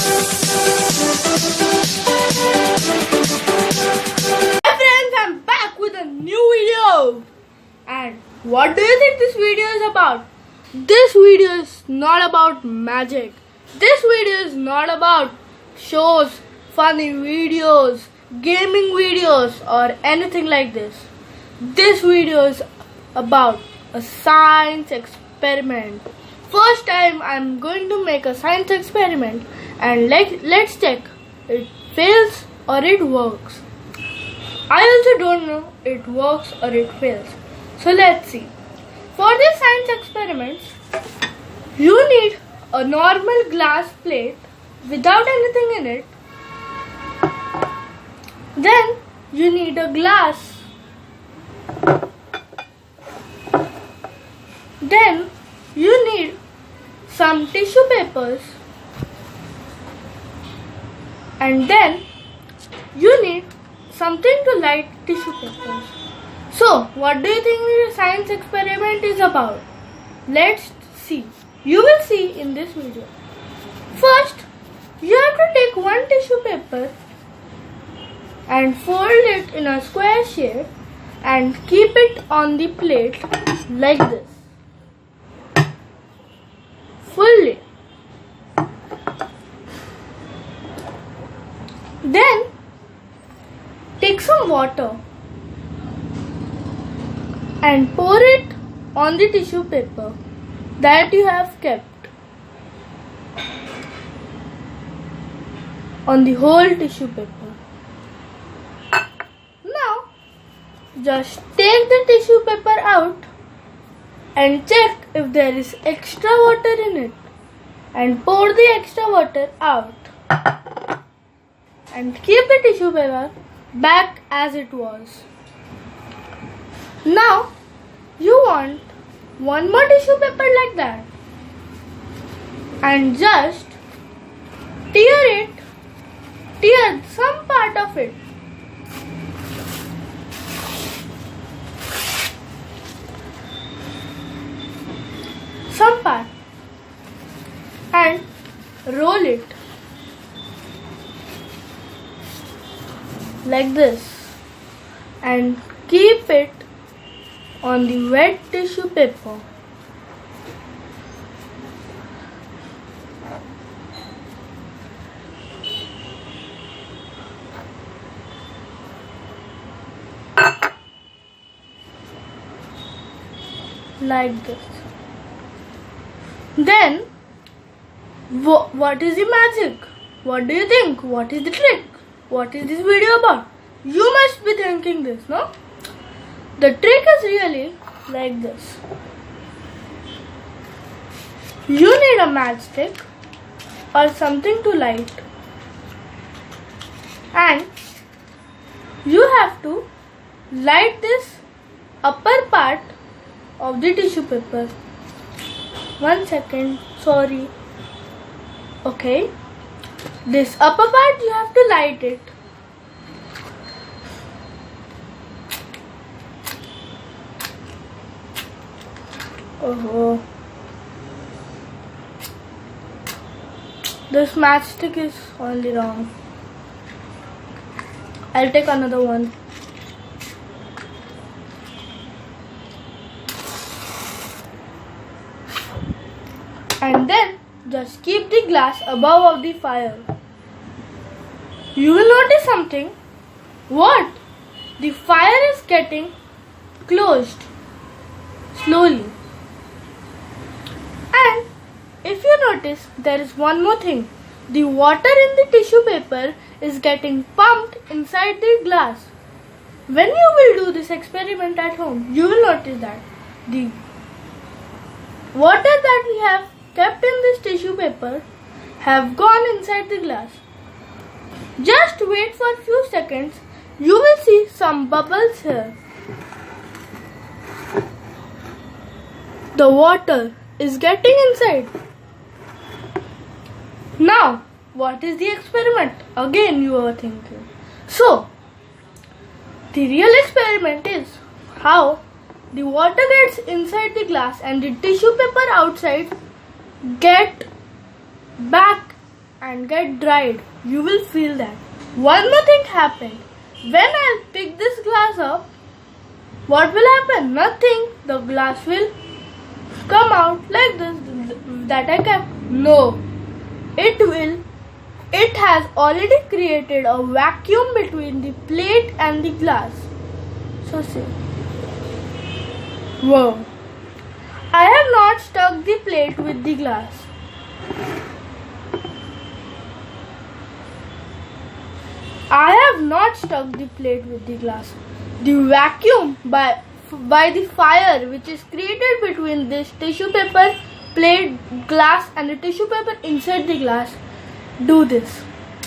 Hi friends, I'm back with a new video. And what do you think this video is about? This video is not about magic. This video is not about shows, funny videos, gaming videos or anything like this. This video is about a science experiment. First time I'm going to make a science experiment and let's check it fails or it works. I also don't know it works or it fails. So let's see. For this science experiment, you need a normal glass plate without anything in it. Then you need a glass. Then you need some tissue papers. And then you need something to light tissue papers. So, what do you think the science experiment is about? Let's see. You will see in this video. First, you have to take one tissue paper and fold it in a square shape and keep it on the plate like this. Fully. Then take some water and pour it on the tissue paper that you have kept on the whole tissue paper. Now just take the tissue paper out and check if there is extra water in it and pour the extra water out and keep the tissue paper back as it was. Now you want one more tissue paper like that and just tear some part of it. Some part and roll it like this and keep it on the wet tissue paper. Like this. Then what is the magic? What do you think? What is the trick? What is this video about? You must be thinking this, no? The trick is really like this. You need a matchstick or something to light, and you have to light this upper part of the tissue paper. 1 second, sorry. Okay, this upper part you have to light it. Oh, this matchstick is only wrong. I'll take another one. And then just keep the glass above of the fire. You will notice something. What? The fire is getting closed slowly. And if you notice, there is one more thing. The water in the tissue paper is getting pumped inside the glass. When you will do this experiment at home, you will notice that the water that we have kept in this tissue paper have gone inside the glass. Just wait for a few seconds. You will see some bubbles here. The water is getting inside. Now, what is the experiment? Again you are thinking. So, the real experiment is how the water gets inside the glass and the tissue paper outside get back and get dried, you will feel that. One more thing happened. When I pick this glass up, what will happen? Nothing. The glass will come out like this that I kept. No, it has already created a vacuum between the plate and the glass. So see. Whoa. I have not stuck the plate with the glass. I have not stuck the plate with the glass. The vacuum by the fire which is created between this tissue paper, plate, glass and the tissue paper inside the glass do this.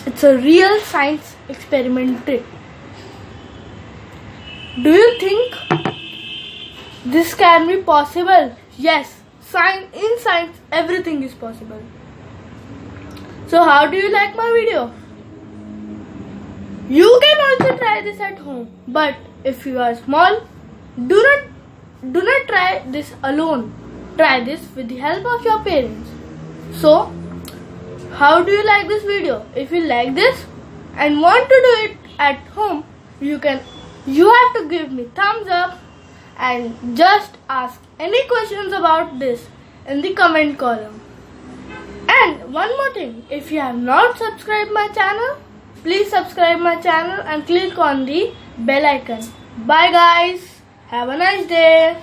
It's a real science experiment trick. Do you think this can be possible? Yes, in science everything is possible. So how do you like my video? You can also try this at home, but if you are small, do not try this alone. Try this with the help of your parents. So, how do you like this video? If you like this and want to do it at home, you have to give me thumbs up and just ask any questions about this in the comment column. And one more thing, if you have not subscribed my channel, please subscribe my channel and click on the bell icon. Bye guys. Have a nice day.